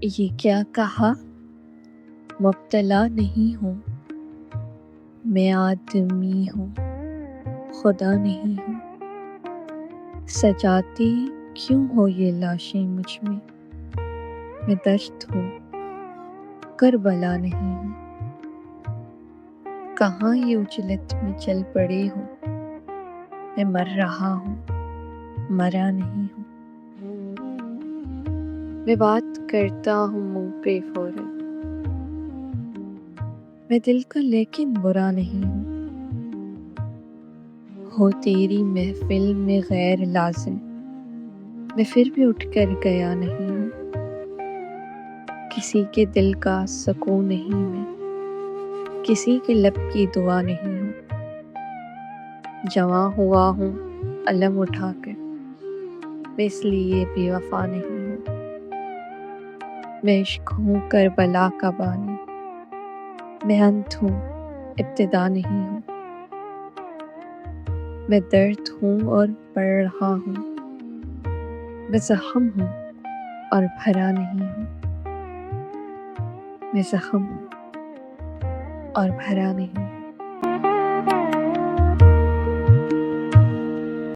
یہ کیا کہا، مبتلا نہیں ہوں، میں آدمی ہوں، خدا نہیں ہوں۔ سجاتی کیوں ہو یہ لاشیں مجھ میں دشت ہوں، کربلا نہیں ہوں۔ کہاں یہ اجلت میں چل پڑے ہو، میں مر رہا ہوں، مرا نہیں ہوں۔ میں بات کرتا ہوں منہ پہ فوراً، میں دل کا لیکن برا نہیں ہوں۔ ہو تیری محفل میں غیر لازم، میں پھر بھی اٹھ کر گیا نہیں ہوں۔ کسی کے دل کا سکون نہیں میں، کسی کے لب کی دعا نہیں ہوں۔ جواں ہوا ہوں علم اٹھا کر، میں اس لیے بے وفا نہیں ہوں۔ میں عشق ہوں کربلا کا بانی، میں انت ہوں ابتدا نہیں ہوں۔ میں درد ہوں اور پڑھ رہا ہوں، میں زخم ہوں اور بھرا نہیں ہوں۔ میں زخم ہوں اور بھرا نہیں ہوں۔